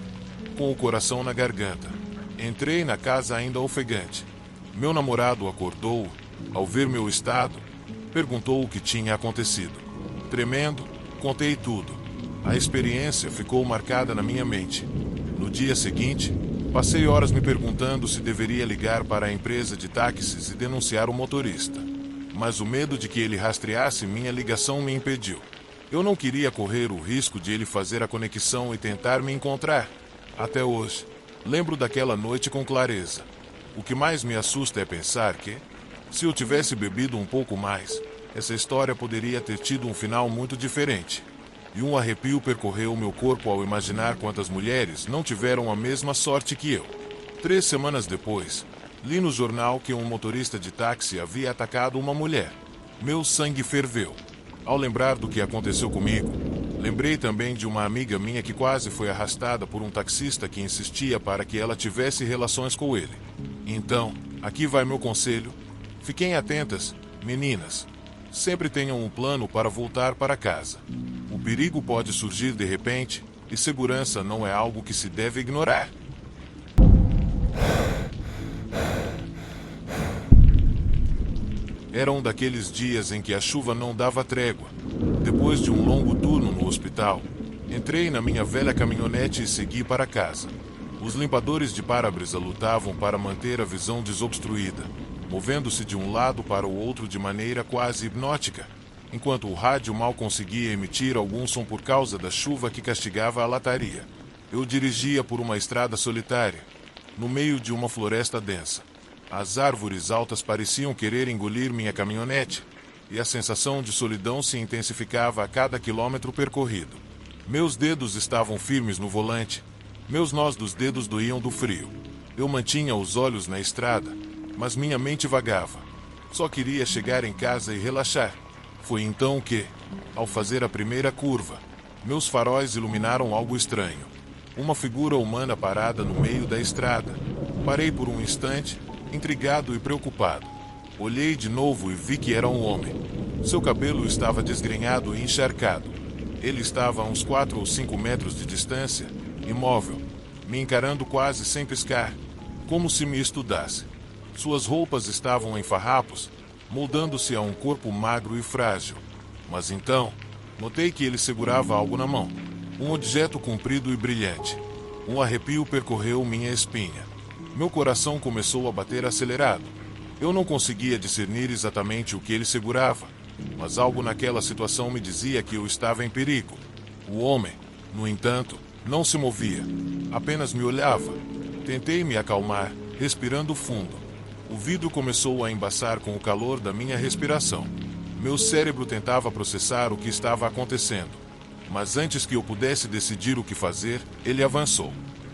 com o coração na garganta. Entrei na casa ainda ofegante. Meu namorado acordou, ao ver meu estado, perguntou o que tinha acontecido. Tremendo, contei tudo. A experiência ficou marcada na minha mente. No dia seguinte, passei horas me perguntando se deveria ligar para a empresa de táxis e denunciar o motorista. Mas o medo de que ele rastreasse minha ligação me impediu. Eu não queria correr o risco de ele fazer a conexão e tentar me encontrar. Até hoje, lembro daquela noite com clareza. O que mais me assusta é pensar que, se eu tivesse bebido um pouco mais, essa história poderia ter tido um final muito diferente. E um arrepio percorreu meu corpo ao imaginar quantas mulheres não tiveram a mesma sorte que eu. 3 semanas depois, li no jornal que um motorista de táxi havia atacado uma mulher. Meu sangue ferveu. Ao lembrar do que aconteceu comigo, lembrei também de uma amiga minha que quase foi arrastada por um taxista que insistia para que ela tivesse relações com ele. Então, aqui vai meu conselho. Fiquem atentas, meninas. Sempre tenham um plano para voltar para casa. O perigo pode surgir de repente, e segurança não é algo que se deve ignorar. Era um daqueles dias em que a chuva não dava trégua. Depois de um longo turno no hospital, Entrei na minha velha caminhonete e segui para casa. Os limpadores de para-brisa lutavam para manter a visão desobstruída, movendo-se de um lado para o outro de maneira quase hipnótica, enquanto o rádio mal conseguia emitir algum som por causa da chuva que castigava a lataria. Eu dirigia por uma estrada solitária, no meio de uma floresta densa. As árvores altas pareciam querer engolir minha caminhonete, e a sensação de solidão se intensificava a cada quilômetro percorrido. Meus dedos estavam firmes no volante. Meus nós dos dedos doíam do frio. Eu mantinha os olhos na estrada, mas minha mente vagava. Só queria chegar em casa e relaxar. Foi então que, ao fazer a primeira curva, meus faróis iluminaram algo estranho. Uma figura humana parada no meio da estrada. Parei por um instante, intrigado e preocupado. Olhei de novo e vi que era um homem. Seu cabelo estava desgrenhado e encharcado. Ele estava a uns 4 ou 5 metros de distância, imóvel, me encarando quase sem piscar, como se me estudasse. Suas roupas estavam em farrapos, moldando-se a um corpo magro e frágil. Mas então, notei que ele segurava algo na mão, um objeto comprido e brilhante. Um arrepio percorreu minha espinha. Meu coração começou a bater acelerado. Eu não conseguia discernir exatamente o que ele segurava, mas algo naquela situação me dizia que eu estava em perigo. O homem, no entanto, não se movia, apenas me olhava. Tentei me acalmar, respirando fundo. O vidro começou a embaçar com o calor da minha respiração. Meu cérebro tentava processar o que estava acontecendo. Mas antes que eu pudesse decidir o que fazer, ele avançou.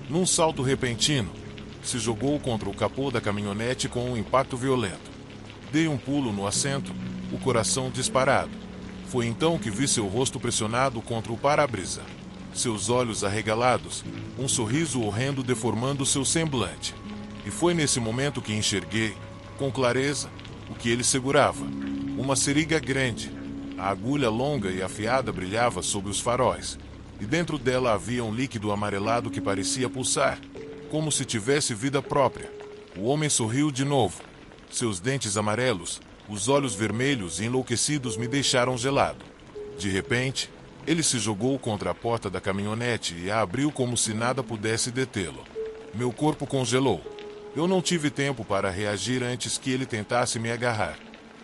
Num salto repentino, se jogou contra o capô da caminhonete com um impacto violento. Dei um pulo no assento, o coração disparado. Foi então que vi seu rosto pressionado contra o para-brisa. Seus olhos arregalados, um sorriso horrendo deformando seu semblante. E foi nesse momento que enxerguei, com clareza, o que ele segurava. Uma seringa grande. A agulha longa e afiada brilhava sob os faróis. E dentro dela havia um líquido amarelado que parecia pulsar, como se tivesse vida própria. O homem sorriu de novo. Seus dentes amarelos, os olhos vermelhos e enlouquecidos me deixaram gelado. De repente, ele se jogou contra a porta da caminhonete e a abriu como se nada pudesse detê-lo. Meu corpo congelou. Eu não tive tempo para reagir antes que ele tentasse me agarrar.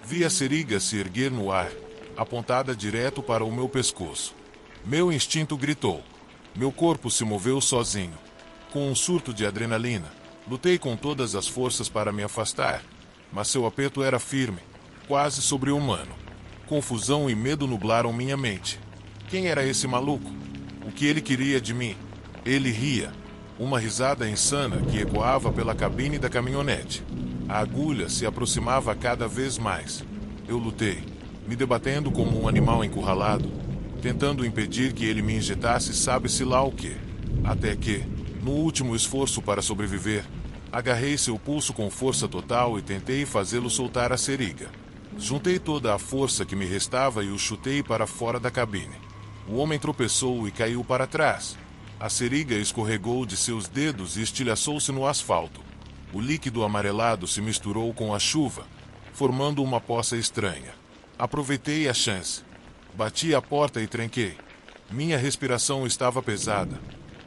Vi a seringa se erguer no ar, apontada direto para o meu pescoço. Meu instinto gritou. Meu corpo se moveu sozinho. Com um surto de adrenalina, lutei com todas as forças para me afastar, mas seu aperto era firme, quase sobre-humano. Confusão e medo nublaram minha mente. Quem era esse maluco? O que ele queria de mim? Ele ria. Uma risada insana que ecoava pela cabine da caminhonete. A agulha se aproximava cada vez mais. Eu lutei, me debatendo como um animal encurralado, tentando impedir que ele me injetasse sabe-se lá o quê. Até que, no último esforço para sobreviver, agarrei seu pulso com força total e tentei fazê-lo soltar a seringa. Juntei toda a força que me restava e o chutei para fora da cabine. O homem tropeçou e caiu para trás. A seringa escorregou de seus dedos e estilhaçou-se no asfalto. O líquido amarelado se misturou com a chuva, formando uma poça estranha. Aproveitei a chance. Bati a porta e tranquei. Minha respiração estava pesada.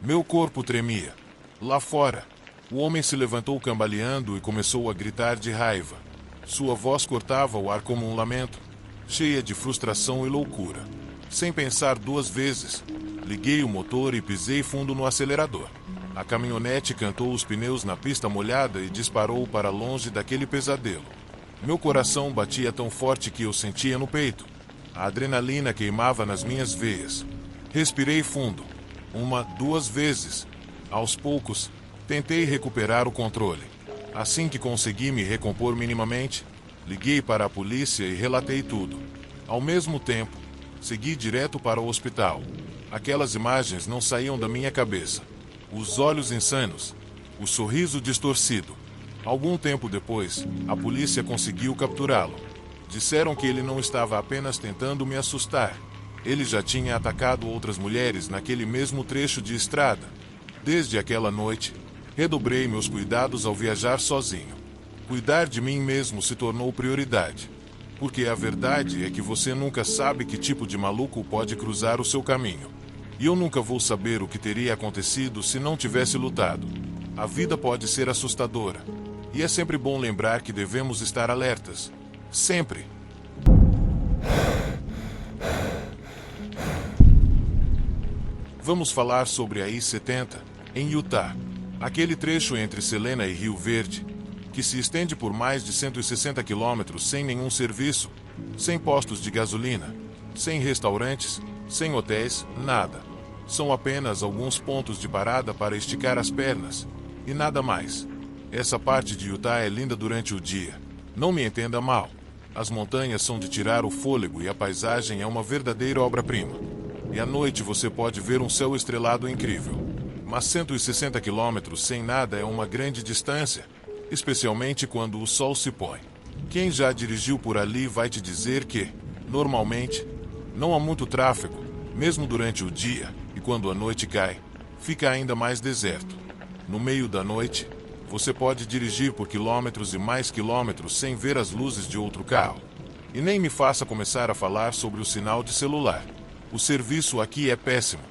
Meu corpo tremia. Lá fora, o homem se levantou cambaleando e começou a gritar de raiva. Sua voz cortava o ar como um lamento, cheia de frustração e loucura. Sem pensar duas vezes, liguei o motor e pisei fundo no acelerador. A caminhonete cantou os pneus na pista molhada e disparou para longe daquele pesadelo. Meu coração batia tão forte que eu sentia no peito. A adrenalina queimava nas minhas veias. Respirei fundo. 1, 2 vezes. Aos poucos, tentei recuperar o controle. Assim que consegui me recompor minimamente, liguei para a polícia e relatei tudo. Ao mesmo tempo, segui direto para o hospital. Aquelas imagens não saíam da minha cabeça. Os olhos insanos, o sorriso distorcido. Algum tempo depois, a polícia conseguiu capturá-lo. Disseram que ele não estava apenas tentando me assustar. Ele já tinha atacado outras mulheres naquele mesmo trecho de estrada. Desde aquela noite, redobrei meus cuidados ao viajar sozinho. Cuidar de mim mesmo se tornou prioridade. Porque a verdade é que você nunca sabe que tipo de maluco pode cruzar o seu caminho. E eu nunca vou saber o que teria acontecido se não tivesse lutado. A vida pode ser assustadora. E é sempre bom lembrar que devemos estar alertas. Sempre. Vamos falar sobre a I-70, em Utah. Aquele trecho entre Selena e Rio Verde, que se estende por mais de 160 quilômetros sem nenhum serviço, sem postos de gasolina, sem restaurantes, sem hotéis, nada. São apenas alguns pontos de parada para esticar as pernas, e nada mais. Essa parte de Utah é linda durante o dia. Não me entenda mal. As montanhas são de tirar o fôlego e a paisagem é uma verdadeira obra-prima. E à noite você pode ver um céu estrelado incrível. Mas 160 quilômetros sem nada é uma grande distância, especialmente quando o sol se põe. Quem já dirigiu por ali vai te dizer que, normalmente, não há muito tráfego, mesmo durante o dia, e quando a noite cai, fica ainda mais deserto. No meio da noite, você pode dirigir por quilômetros e mais quilômetros sem ver as luzes de outro carro. E nem me faça começar a falar sobre o sinal de celular. O serviço aqui é péssimo.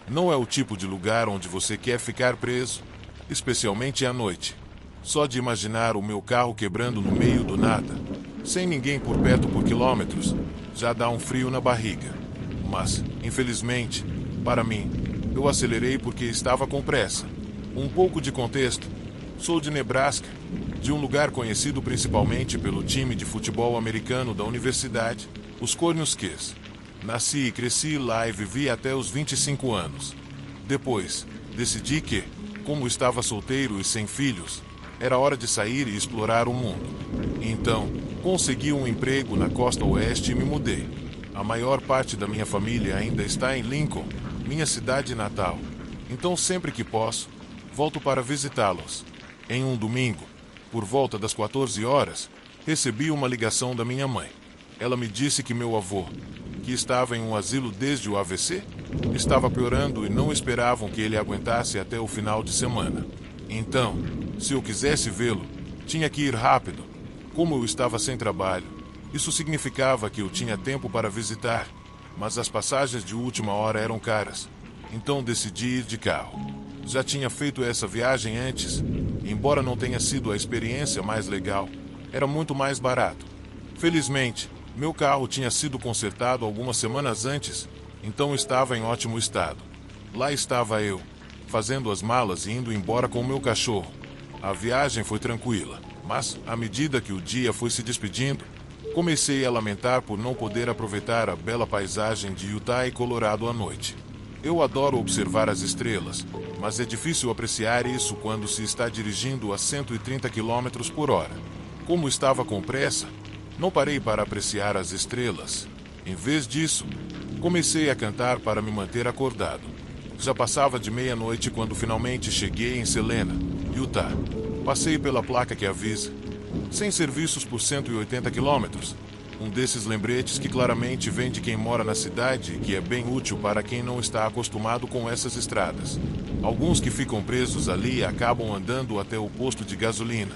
Não é o tipo de lugar onde você quer ficar preso, especialmente à noite. Só de imaginar o meu carro quebrando no meio do nada, sem ninguém por perto por quilômetros, já dá um frio na barriga. Mas, infelizmente, para mim, eu acelerei porque estava com pressa. Um pouco de contexto. Sou de Nebraska, de um lugar conhecido principalmente pelo time de futebol americano da universidade, os Cornhuskers. Nasci e cresci lá e vivi até os 25 anos. Depois, decidi que, como estava solteiro e sem filhos, era hora de sair e explorar o mundo. Então, consegui um emprego na costa oeste e me mudei. A maior parte da minha família ainda está em Lincoln, minha cidade natal. Então, sempre que posso, volto para visitá-los. Em um domingo, por volta das 14 horas, recebi uma ligação da minha mãe. Ela me disse que meu avô, que estava em um asilo desde o AVC, estava piorando e não esperavam que ele aguentasse até o final de semana. Então, se eu quisesse vê-lo, tinha que ir rápido. Como eu estava sem trabalho, isso significava que eu tinha tempo para visitar, mas as passagens de última hora eram caras. Então decidi ir de carro. Já tinha feito essa viagem antes, e embora não tenha sido a experiência mais legal, era muito mais barato. Felizmente, meu carro tinha sido consertado algumas semanas antes, então estava em ótimo estado. Lá estava eu, fazendo as malas e indo embora com o meu cachorro. A viagem foi tranquila, mas, à medida que o dia foi se despedindo, comecei a lamentar por não poder aproveitar a bela paisagem de Utah e Colorado à noite. Eu adoro observar as estrelas, mas é difícil apreciar isso quando se está dirigindo a 130 km por hora. Como estava com pressa, não parei para apreciar as estrelas. Em vez disso, comecei a cantar para me manter acordado. Já passava de meia-noite quando finalmente cheguei em Selena, Utah. Passei pela placa que avisa: sem serviços por 180 quilômetros. Um desses lembretes que claramente vem de quem mora na cidade e que é bem útil para quem não está acostumado com essas estradas. Alguns que ficam presos ali acabam andando até o posto de gasolina,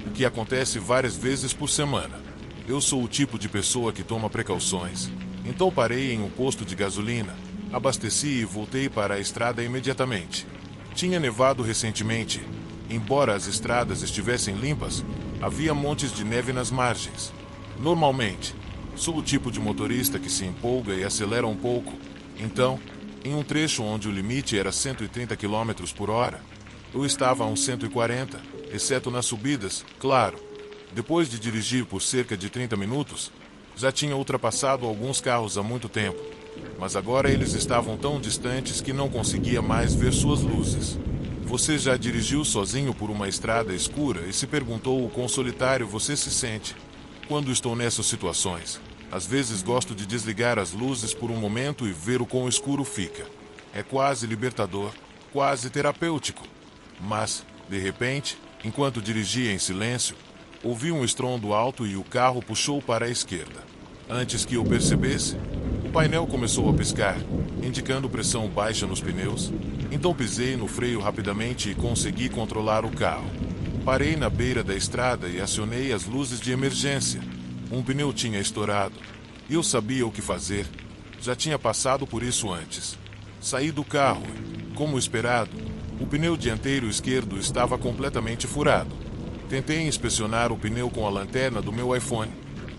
o que acontece várias vezes por semana. Eu sou o tipo de pessoa que toma precauções. Então parei em um posto de gasolina, abasteci e voltei para a estrada imediatamente. Tinha nevado recentemente. Embora as estradas estivessem limpas, havia montes de neve nas margens. Normalmente, sou o tipo de motorista que se empolga e acelera um pouco. Então, em um trecho onde o limite era 130 km por hora, eu estava a uns 140, exceto nas subidas, claro. Depois de dirigir por cerca de 30 minutos, já tinha ultrapassado alguns carros há muito tempo, mas agora eles estavam tão distantes que não conseguia mais ver suas luzes. Você já dirigiu sozinho por uma estrada escura e se perguntou o quão solitário você se sente? Quando estou nessas situações, às vezes gosto de desligar as luzes por um momento e ver o quão escuro fica. É quase libertador, quase terapêutico. Mas, de repente, enquanto dirigia em silêncio, ouvi um estrondo alto e o carro puxou para a esquerda. Antes que eu percebesse, o painel começou a piscar, indicando pressão baixa nos pneus. Então pisei no freio rapidamente e consegui controlar o carro. Parei na beira da estrada e acionei as luzes de emergência. Um pneu tinha estourado. E eu sabia o que fazer. Já tinha passado por isso antes. Saí do carro e, como esperado, o pneu dianteiro esquerdo estava completamente furado. Tentei inspecionar o pneu com a lanterna do meu iPhone,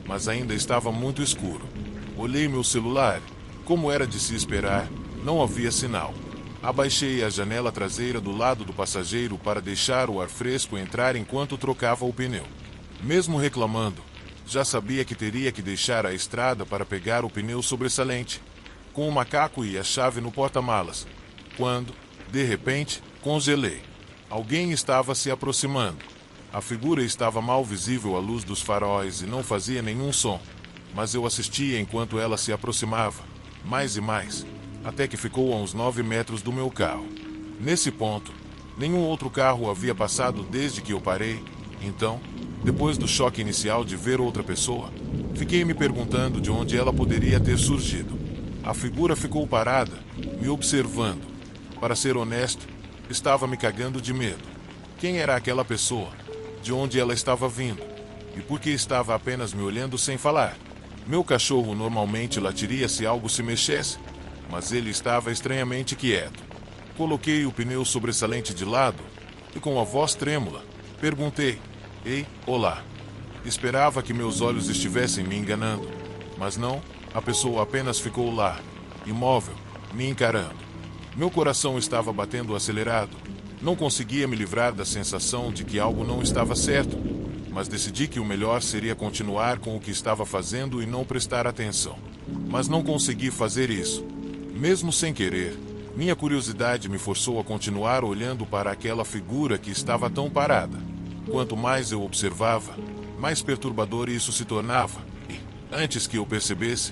mas ainda estava muito escuro. Olhei meu celular. Como era de se esperar, não havia sinal. Abaixei a janela traseira do lado do passageiro para deixar o ar fresco entrar enquanto trocava o pneu. Mesmo reclamando, já sabia que teria que deixar a estrada para pegar o pneu sobressalente, com o macaco e a chave no porta-malas, quando, de repente, congelei. Alguém estava se aproximando. A figura estava mal visível à luz dos faróis e não fazia nenhum som, mas eu assistia enquanto ela se aproximava, mais e mais, até que ficou a uns 9 metros do meu carro. Nesse ponto, nenhum outro carro havia passado desde que eu parei, então, depois do choque inicial de ver outra pessoa, fiquei me perguntando de onde ela poderia ter surgido. A figura ficou parada, me observando. Para ser honesto, estava me cagando de medo. Quem era aquela pessoa? De onde ela estava vindo? E por que estava apenas me olhando sem falar? Meu cachorro normalmente latiria se algo se mexesse, mas ele estava estranhamente quieto. Coloquei o pneu sobressalente de lado e, com a voz trêmula, perguntei: "Ei, olá." Esperava que meus olhos estivessem me enganando, mas não, a pessoa apenas ficou lá, imóvel, me encarando. Meu coração estava batendo acelerado. Não conseguia me livrar da sensação de que algo não estava certo, mas decidi que o melhor seria continuar com o que estava fazendo e não prestar atenção. Mas não consegui fazer isso. Mesmo sem querer, minha curiosidade me forçou a continuar olhando para aquela figura que estava tão parada. Quanto mais eu observava, mais perturbador isso se tornava, e, antes que eu percebesse,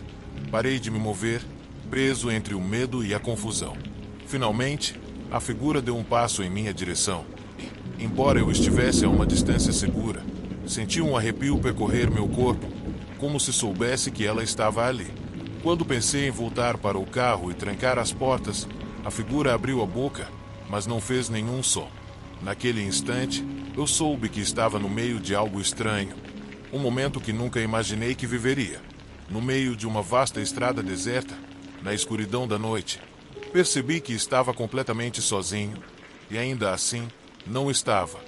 parei de me mover, preso entre o medo e a confusão. Finalmente, a figura deu um passo em minha direção, e, embora eu estivesse a uma distância segura, senti um arrepio percorrer meu corpo, como se soubesse que ela estava ali. Quando pensei em voltar para o carro e trancar as portas, a figura abriu a boca, mas não fez nenhum som. Naquele instante, eu soube que estava no meio de algo estranho, um momento que nunca imaginei que viveria. No meio de uma vasta estrada deserta, na escuridão da noite, percebi que estava completamente sozinho, e ainda assim, não estava.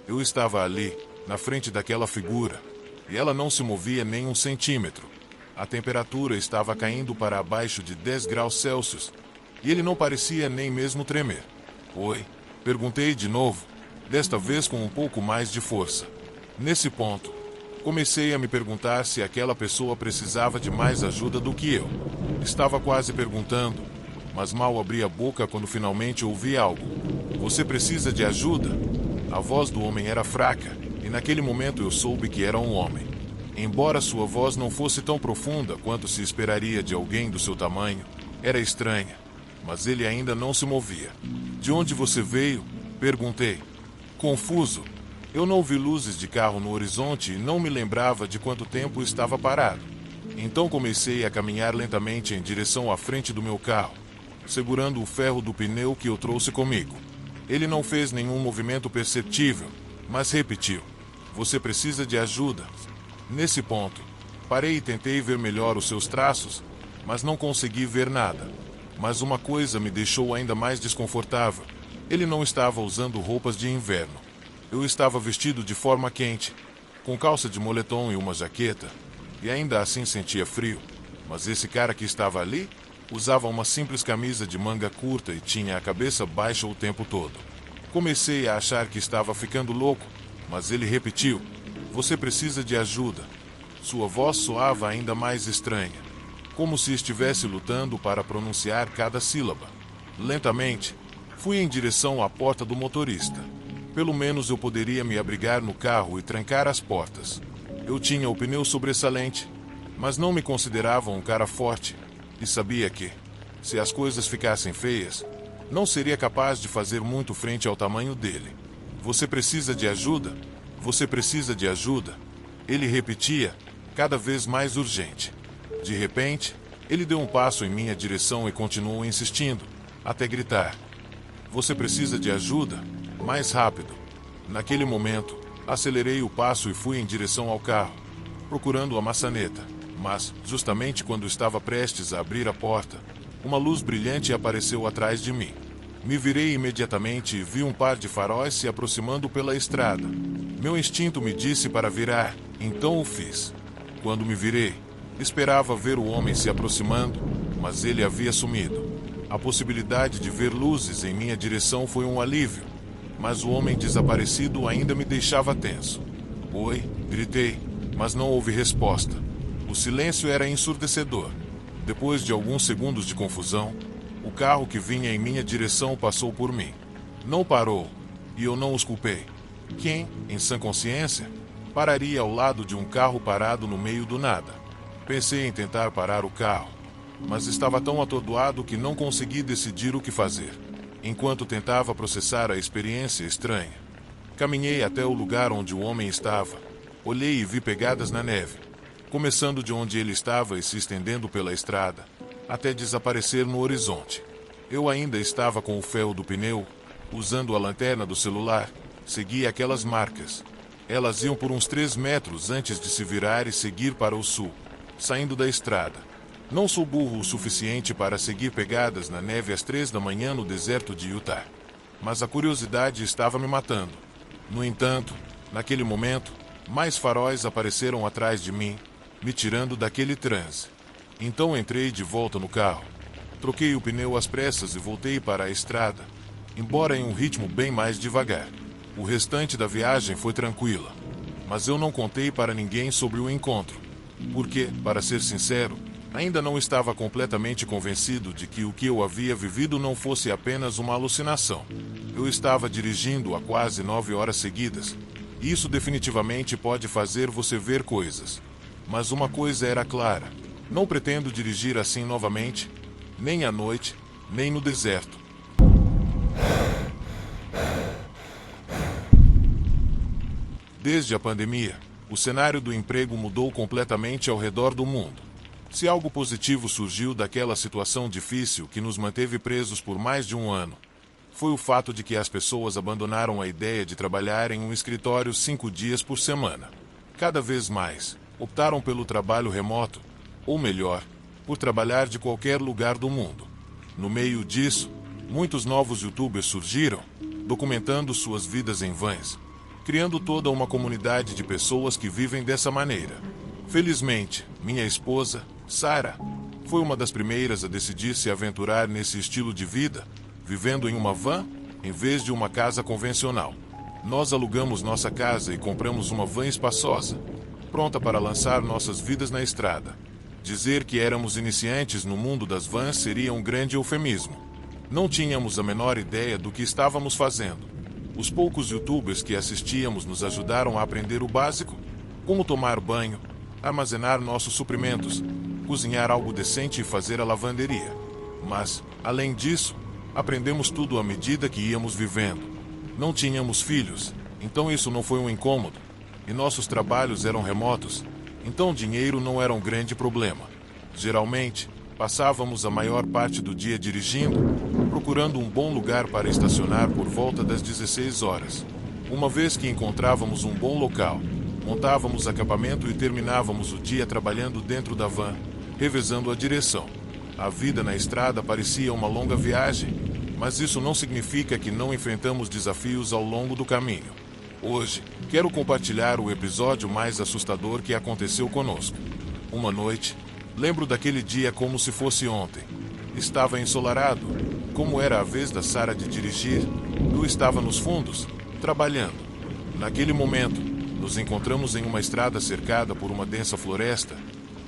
Eu estava ali, na frente daquela figura, e ela não se movia nem um centímetro. A temperatura estava caindo para abaixo de 10 graus Celsius, e ele não parecia nem mesmo tremer. "Oi?" perguntei de novo, desta vez com um pouco mais de força. Nesse ponto, comecei a me perguntar se aquela pessoa precisava de mais ajuda do que eu. Estava quase perguntando, mas mal abri a boca quando finalmente ouvi algo. "Você precisa de ajuda?" A voz do homem era fraca, e naquele momento eu soube que era um homem. Embora sua voz não fosse tão profunda quanto se esperaria de alguém do seu tamanho, era estranha, mas ele ainda não se movia. "De onde você veio?" perguntei. Confuso, eu não vi luzes de carro no horizonte e não me lembrava de quanto tempo estava parado. Então comecei a caminhar lentamente em direção à frente do meu carro, segurando o ferro do pneu que eu trouxe comigo. Ele não fez nenhum movimento perceptível, mas repetiu: "Você precisa de ajuda." Nesse ponto, parei e tentei ver melhor os seus traços, mas não consegui ver nada. Mas uma coisa me deixou ainda mais desconfortável. Ele não estava usando roupas de inverno. Eu estava vestido de forma quente, com calça de moletom e uma jaqueta, e ainda assim sentia frio. Mas esse cara que estava ali usava uma simples camisa de manga curta e tinha a cabeça baixa o tempo todo. Comecei a achar que estava ficando louco, mas ele repetiu: "Você precisa de ajuda." Sua voz soava ainda mais estranha, como se estivesse lutando para pronunciar cada sílaba. Lentamente, fui em direção à porta do motorista. Pelo menos eu poderia me abrigar no carro e trancar as portas. Eu tinha o pneu sobressalente, mas não me considerava um cara forte, e sabia que, se as coisas ficassem feias, não seria capaz de fazer muito frente ao tamanho dele. "Você precisa de ajuda? Você precisa de ajuda?" Ele repetia, cada vez mais urgente. De repente, ele deu um passo em minha direção e continuou insistindo, até gritar: "Você precisa de ajuda? Mais rápido." Naquele momento, acelerei o passo e fui em direção ao carro, procurando a maçaneta. Mas, justamente quando estava prestes a abrir a porta, Uma luz brilhante apareceu atrás de mim. Me virei imediatamente e vi um par de faróis se aproximando pela estrada. Meu instinto me disse para virar, então o fiz. Quando me virei, esperava ver o homem se aproximando, mas ele havia sumido. A possibilidade de ver luzes em minha direção foi um alívio, mas o homem desaparecido ainda me deixava tenso. Oi, gritei, mas não houve resposta. O silêncio era ensurdecedor. Depois de alguns segundos de confusão, o carro que vinha em minha direção passou por mim. Não parou, e eu não os culpei. Quem, em sã consciência, pararia ao lado de um carro parado no meio do nada? Pensei em tentar parar o carro, mas estava tão atordoado que não consegui decidir o que fazer. Enquanto tentava processar a experiência estranha, caminhei até o lugar onde o homem estava. Olhei e vi pegadas na neve, começando de onde ele estava e se estendendo pela estrada, até desaparecer no horizonte. Eu ainda estava com o fel do pneu, usando a lanterna do celular, segui aquelas marcas. Elas iam por uns 3 metros antes de se virar e seguir para o sul, saindo da estrada. Não sou burro o suficiente para seguir pegadas na neve às 3 da manhã no deserto de Utah, mas a curiosidade estava me matando. No entanto, naquele momento, mais faróis apareceram atrás de mim, me tirando daquele transe. Então entrei de volta no carro. Troquei o pneu às pressas e voltei para a estrada, embora em um ritmo bem mais devagar. O restante da viagem foi tranquila, mas eu não contei para ninguém sobre o encontro, porque, para ser sincero, ainda não estava completamente convencido de que o que eu havia vivido não fosse apenas uma alucinação. Eu estava dirigindo há quase 9 horas seguidas, e isso definitivamente pode fazer você ver coisas. Mas uma coisa era clara: não pretendo dirigir assim novamente, nem à noite, nem no deserto. Desde a pandemia, o cenário do emprego mudou completamente ao redor do mundo. Se algo positivo surgiu daquela situação difícil que nos manteve presos por mais de um ano, foi o fato de que as pessoas abandonaram a ideia de trabalhar em um escritório 5 dias por semana. Cada vez mais, optaram pelo trabalho remoto, ou melhor, por trabalhar de qualquer lugar do mundo. No meio disso, muitos novos youtubers surgiram, documentando suas vidas em vans, criando toda uma comunidade de pessoas que vivem dessa maneira. Felizmente, minha esposa, Sarah, foi uma das primeiras a decidir se aventurar nesse estilo de vida, vivendo em uma van, em vez de uma casa convencional. Nós alugamos nossa casa e compramos uma van espaçosa, pronta para lançar nossas vidas na estrada. Dizer que éramos iniciantes no mundo das vans seria um grande eufemismo. Não tínhamos a menor ideia do que estávamos fazendo. Os poucos youtubers que assistíamos nos ajudaram a aprender o básico, como tomar banho, armazenar nossos suprimentos, cozinhar algo decente e fazer a lavanderia. Mas, além disso, aprendemos tudo à medida que íamos vivendo. Não tínhamos filhos, então isso não foi um incômodo, e nossos trabalhos eram remotos, então dinheiro não era um grande problema. Geralmente, passávamos a maior parte do dia dirigindo, procurando um bom lugar para estacionar por volta das 16 horas. Uma vez que encontrávamos um bom local, montávamos acampamento e terminávamos o dia trabalhando dentro da van, revezando a direção. A vida na estrada parecia uma longa viagem, mas isso não significa que não enfrentamos desafios ao longo do caminho. Hoje, quero compartilhar o episódio mais assustador que aconteceu conosco. Uma noite, lembro daquele dia como se fosse ontem. Estava ensolarado, como era a vez da Sarah de dirigir, eu estava nos fundos, trabalhando. Naquele momento, nos encontramos em uma estrada cercada por uma densa floresta.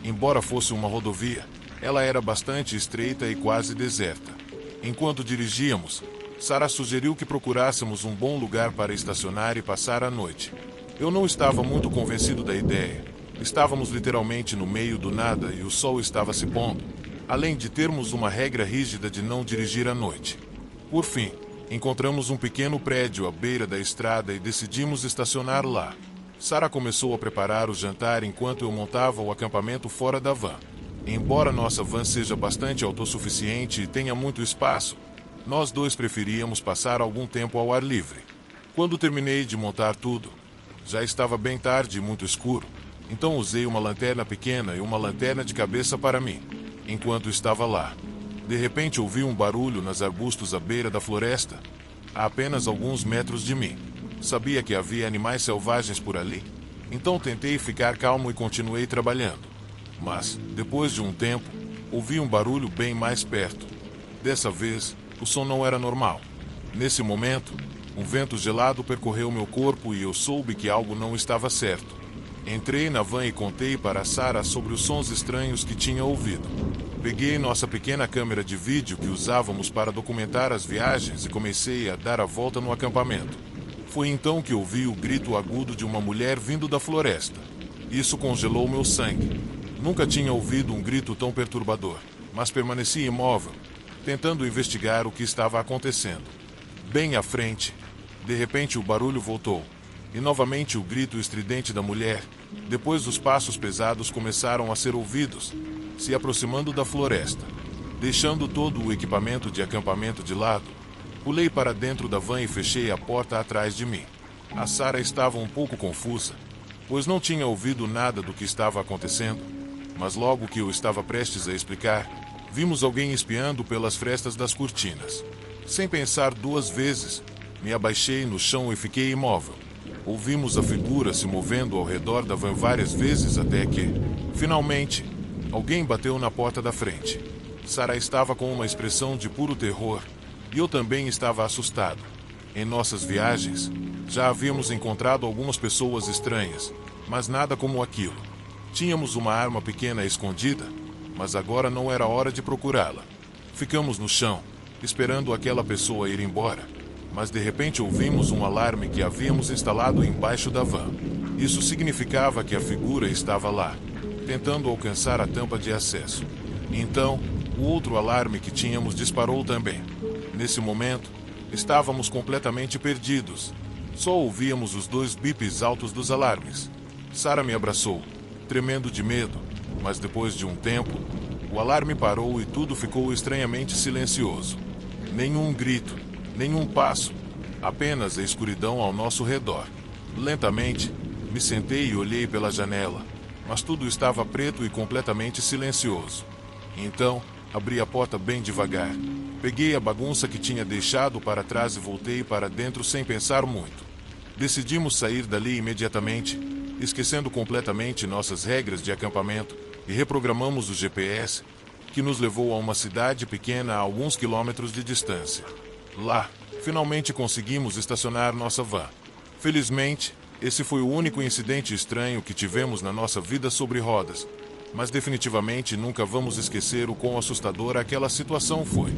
Embora fosse uma rodovia, ela era bastante estreita e quase deserta. Enquanto dirigíamos, Sarah sugeriu que procurássemos um bom lugar para estacionar e passar a noite. Eu não estava muito convencido da ideia. Estávamos literalmente no meio do nada e o sol estava se pondo, além de termos uma regra rígida de não dirigir à noite. Por fim, encontramos um pequeno prédio à beira da estrada e decidimos estacionar lá. Sarah começou a preparar o jantar enquanto eu montava o acampamento fora da van. Embora nossa van seja bastante autossuficiente e tenha muito espaço, nós dois preferíamos passar algum tempo ao ar livre. Quando terminei de montar tudo, já estava bem tarde e muito escuro, então usei uma lanterna pequena e uma lanterna de cabeça para mim. Enquanto estava lá, De repente ouvi um barulho nos arbustos à beira da floresta, a apenas alguns metros de mim. Sabia que havia animais selvagens por ali, então tentei ficar calmo e continuei trabalhando. Mas, depois de um tempo, ouvi um barulho bem mais perto. Dessa vez, o som não era normal. Nesse momento, um vento gelado percorreu meu corpo e eu soube que algo não estava certo. Entrei na van e contei para Sarah sobre os sons estranhos que tinha ouvido. Peguei nossa pequena câmera de vídeo que usávamos para documentar as viagens e comecei a dar a volta no acampamento. Foi então que ouvi o grito agudo de uma mulher vindo da floresta. Isso congelou meu sangue. Nunca tinha ouvido um grito tão perturbador, mas permaneci imóvel, tentando investigar o que estava acontecendo. Bem à frente, de repente o barulho voltou, e novamente o grito estridente da mulher. Depois os passos pesados começaram a ser ouvidos, se aproximando da floresta. Deixando todo o equipamento de acampamento de lado, pulei para dentro da van e fechei a porta atrás de mim. A Sarah estava um pouco confusa, pois não tinha ouvido nada do que estava acontecendo, mas logo que eu estava prestes a explicar, vimos alguém espiando pelas frestas das cortinas. Sem pensar duas vezes, me abaixei no chão e fiquei imóvel. Ouvimos a figura se movendo ao redor da van várias vezes até que, finalmente, alguém bateu na porta da frente. Sarah estava com uma expressão de puro terror, e eu também estava assustado. Em nossas viagens, já havíamos encontrado algumas pessoas estranhas, mas nada como aquilo. Tínhamos uma arma pequena escondida, mas agora não era hora de procurá-la. Ficamos no chão, esperando aquela pessoa ir embora, mas de repente ouvimos um alarme que havíamos instalado embaixo da van. Isso significava que a figura estava lá, tentando alcançar a tampa de acesso. Então, o outro alarme que tínhamos disparou também. Nesse momento, estávamos completamente perdidos. Só ouvíamos os dois bips altos dos alarmes. Sarah me abraçou, tremendo de medo, mas depois de um tempo, o alarme parou e tudo ficou estranhamente silencioso. Nenhum grito, nenhum passo, apenas a escuridão ao nosso redor. Lentamente, me sentei e olhei pela janela, mas tudo estava preto e completamente silencioso. Então, abri a porta bem devagar. Peguei a bagunça que tinha deixado para trás e voltei para dentro sem pensar muito. Decidimos sair dali imediatamente, esquecendo completamente nossas regras de acampamento, e reprogramamos o GPS, que nos levou a uma cidade pequena a alguns quilômetros de distância. Lá, finalmente conseguimos estacionar nossa van. Felizmente, esse foi o único incidente estranho que tivemos na nossa vida sobre rodas, mas definitivamente nunca vamos esquecer o quão assustadora aquela situação foi.